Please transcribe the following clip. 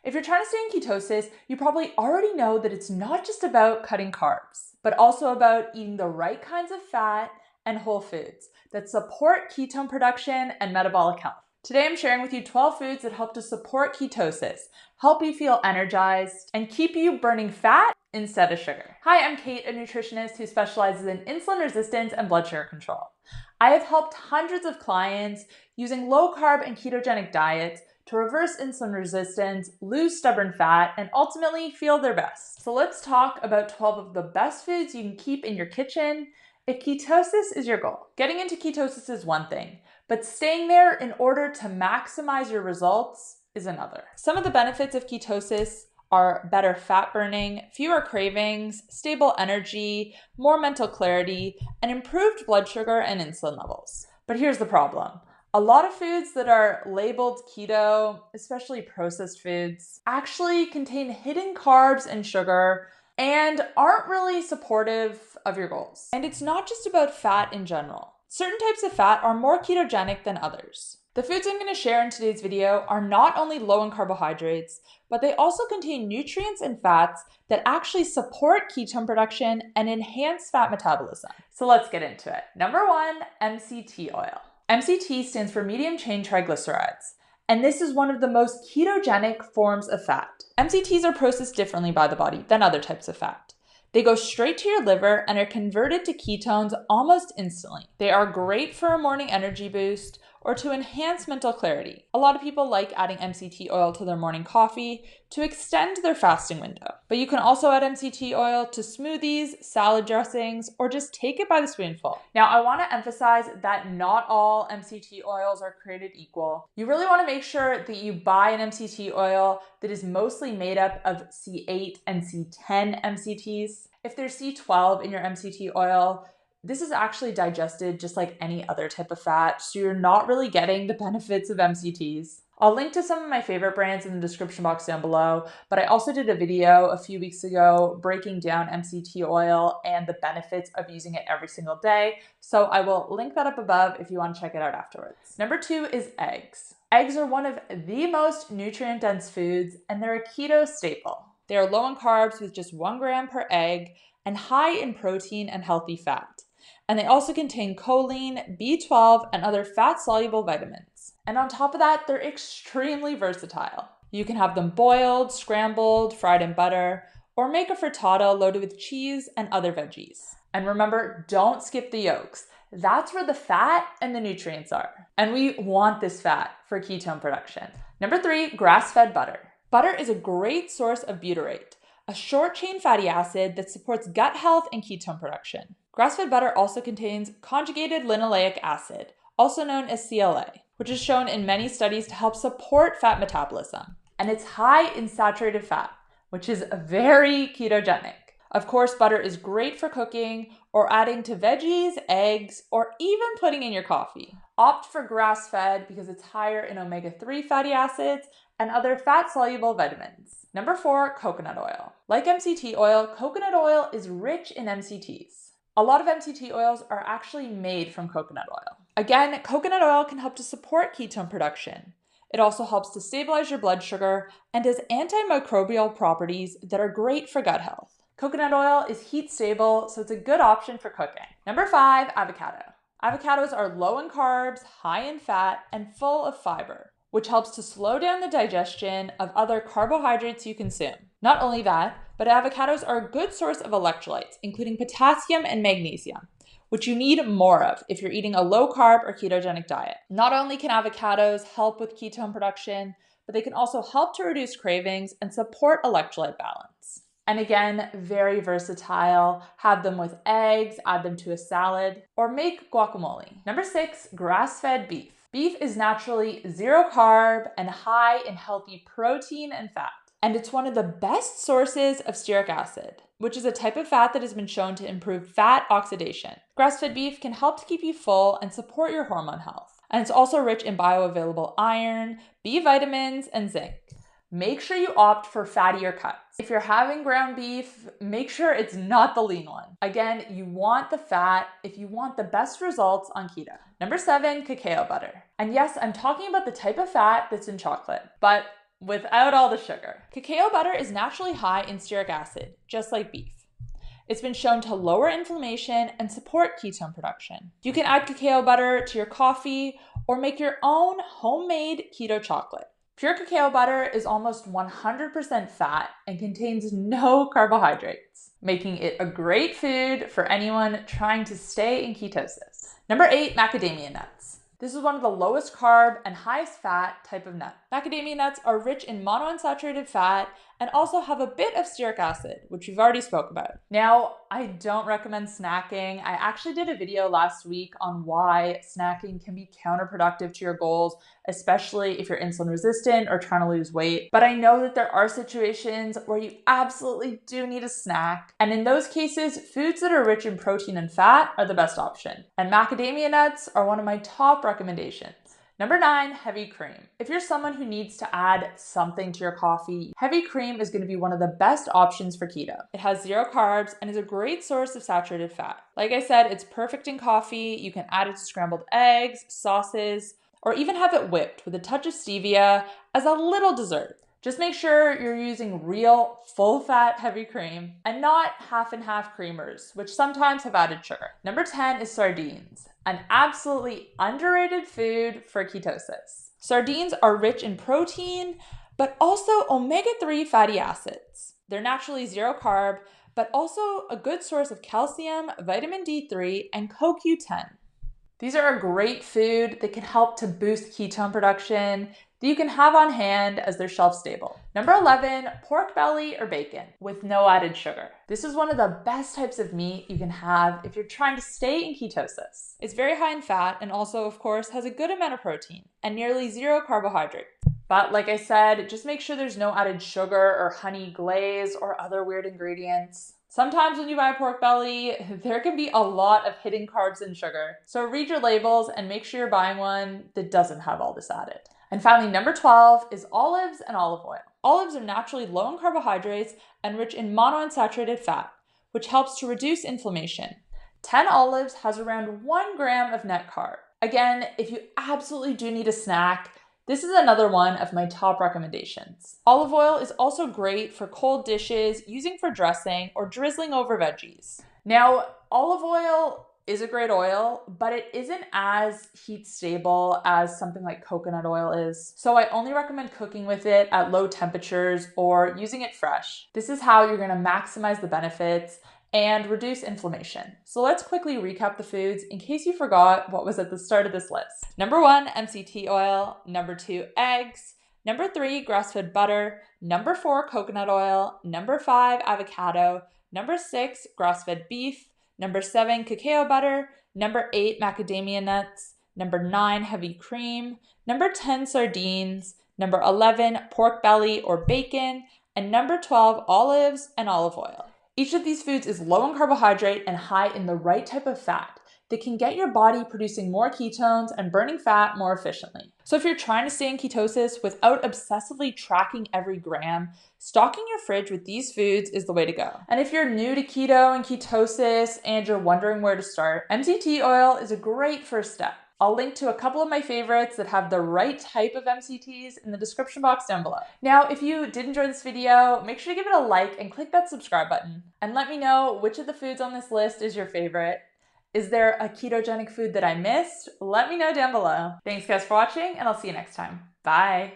If you're trying to stay in ketosis, you probably already know that it's not just about cutting carbs, but also about eating the right kinds of fat and whole foods that support ketone production and metabolic health. Today I'm sharing with you 12 foods that help to support ketosis, help you feel energized, and keep you burning fat instead of sugar. Hi, I'm Kait, a nutritionist who specializes in insulin resistance and blood sugar control. I have helped hundreds of clients using low-carb and ketogenic diets to reverse insulin resistance, lose stubborn fat, and ultimately feel their best. So let's talk about 12 of the best foods you can keep in your kitchen if ketosis is your goal. Getting into ketosis is one thing, but staying there in order to maximize your results is another. Some of the benefits of ketosis are better fat burning, fewer cravings, stable energy, more mental clarity, and improved blood sugar and insulin levels. But here's the problem. A lot of foods that are labeled keto, especially processed foods, actually contain hidden carbs and sugar and aren't really supportive of your goals. And it's not just about fat in general. Certain types of fat are more ketogenic than others. The foods I'm going to share in today's video are not only low in carbohydrates, but they also contain nutrients and fats that actually support ketone production and enhance fat metabolism. So let's get into it. Number 1, MCT oil. MCT stands for medium chain triglycerides, and this is one of the most ketogenic forms of fat. MCTs are processed differently by the body than other types of fat. They go straight to your liver and are converted to ketones almost instantly. They are great for a morning energy boost or to enhance mental clarity. A lot of people like adding MCT oil to their morning coffee to extend their fasting window. But you can also add MCT oil to smoothies, salad dressings, or just take it by the spoonful. Now, I want to emphasize that not all MCT oils are created equal. You really want to make sure that you buy an MCT oil that is mostly made up of C8 and C10 MCTs. If there's C12 in your MCT oil, this is actually digested just like any other type of fat, so you're not really getting the benefits of MCTs. I'll link to some of my favorite brands in the description box down below, but I also did a video a few weeks ago breaking down MCT oil and the benefits of using it every single day, so I will link that up above if you want to check it out afterwards. Number 2 is eggs. Eggs are one of the most nutrient-dense foods, and they're a keto staple. They are low in carbs with just 1 gram per egg and high in protein and healthy fat. And they also contain choline, B12, and other fat-soluble vitamins. And on top of that, they're extremely versatile. You can have them boiled, scrambled, fried in butter, or make a frittata loaded with cheese and other veggies. And remember, don't skip the yolks. That's where the fat and the nutrients are. And we want this fat for ketone production. Number 3, grass-fed butter. Butter is a great source of butyrate, a short-chain fatty acid that supports gut health and ketone production. Grass-fed butter also contains conjugated linoleic acid, also known as CLA, which is shown in many studies to help support fat metabolism. And it's high in saturated fat, which is very ketogenic. Of course, butter is great for cooking or adding to veggies, eggs, or even putting in your coffee. Opt for grass-fed because it's higher in omega-3 fatty acids and other fat-soluble vitamins. Number 4, coconut oil. Like MCT oil, coconut oil is rich in MCTs. A lot of MCT oils are actually made from coconut oil. Again, coconut oil can help to support ketone production. It also helps to stabilize your blood sugar and has antimicrobial properties that are great for gut health. Coconut oil is heat stable, so it's a good option for cooking. Number 5, avocado. Avocados are low in carbs, high in fat, and full of fiber, which helps to slow down the digestion of other carbohydrates you consume. Not only that, but avocados are a good source of electrolytes, including potassium and magnesium, which you need more of if you're eating a low-carb or ketogenic diet. Not only can avocados help with ketone production, but they can also help to reduce cravings and support electrolyte balance. And again, very versatile. Have them with eggs, add them to a salad, or make guacamole. Number 6, grass-fed beef. Beef is naturally 0 carb and high in healthy protein and fat. And it's one of the best sources of stearic acid, which is a type of fat that has been shown to improve fat oxidation. Grass-fed beef can help to keep you full and support your hormone health. And it's also rich in bioavailable iron, B vitamins, and zinc. Make sure you opt for fattier cuts. If you're having ground beef, make sure it's not the lean one. Again, you want the fat if you want the best results on keto. Number 7, cacao butter. And yes, I'm talking about the type of fat that's in chocolate, but without all the sugar. Cacao butter is naturally high in stearic acid, just like beef. It's been shown to lower inflammation and support ketone production. You can add cacao butter to your coffee or make your own homemade keto chocolate. Pure cacao butter is almost 100% fat and contains no carbohydrates, making it a great food for anyone trying to stay in ketosis. Number 8, macadamia nuts. This is one of the lowest carb and highest fat type of nut. Macadamia nuts are rich in monounsaturated fat and also have a bit of stearic acid, which we've already spoke about. Now, I don't recommend snacking. I actually did a video last week on why snacking can be counterproductive to your goals, especially if you're insulin resistant or trying to lose weight. But I know that there are situations where you absolutely do need a snack. And in those cases, foods that are rich in protein and fat are the best option. And macadamia nuts are one of my top recommendations. Number 9, heavy cream. If you're someone who needs to add something to your coffee, heavy cream is going to be one of the best options for keto. It has 0 carbs and is a great source of saturated fat. Like I said, it's perfect in coffee. You can add it to scrambled eggs, sauces, or even have it whipped with a touch of stevia as a little dessert. Just make sure you're using real full-fat heavy cream and not half and half creamers, which sometimes have added sugar. Number 10 is sardines, an absolutely underrated food for ketosis. Sardines are rich in protein, but also omega-3 fatty acids. They're naturally 0 carb, but also a good source of calcium, vitamin D3, and CoQ10. These are a great food that can help to boost ketone production that you can have on hand as they're shelf stable. Number 11, pork belly or bacon with no added sugar. This is one of the best types of meat you can have if you're trying to stay in ketosis. It's very high in fat and also, of course, has a good amount of protein and nearly 0 carbohydrate. But like I said, just make sure there's no added sugar or honey glaze or other weird ingredients. Sometimes when you buy pork belly, there can be a lot of hidden carbs and sugar. So read your labels and make sure you're buying one that doesn't have all this added. And finally, number 12 is olives and olive oil. Olives are naturally low in carbohydrates and rich in monounsaturated fat, which helps to reduce inflammation. 10 olives has around 1 gram of net carb. Again, if you absolutely do need a snack, this is another one of my top recommendations. Olive oil is also great for cold dishes, using for dressing or drizzling over veggies. Now, olive oil is a great oil, but it isn't as heat stable as something like coconut oil is. So I only recommend cooking with it at low temperatures or using it fresh. This is how you're gonna maximize the benefits and reduce inflammation. So let's quickly recap the foods in case you forgot what was at the start of this list. Number 1, MCT oil. Number 2, eggs. Number 3, grass-fed butter. Number 4, coconut oil. Number 5, avocado. Number 6, grass-fed beef. Number 7, cacao butter. Number 8, macadamia nuts. Number 9, heavy cream. Number 10, sardines. Number 11, pork belly or bacon. And number 12, olives and olive oil. Each of these foods is low in carbohydrate and high in the right type of fat that can get your body producing more ketones and burning fat more efficiently. So if you're trying to stay in ketosis without obsessively tracking every gram, stocking your fridge with these foods is the way to go. And if you're new to keto and ketosis and you're wondering where to start, MCT oil is a great first step. I'll link to a couple of my favorites that have the right type of MCTs in the description box down below. Now, if you did enjoy this video, make sure to give it a like and click that subscribe button. And let me know which of the foods on this list is your favorite. Is there a ketogenic food that I missed? Let me know down below. Thanks guys for watching, and I'll see you next time. Bye.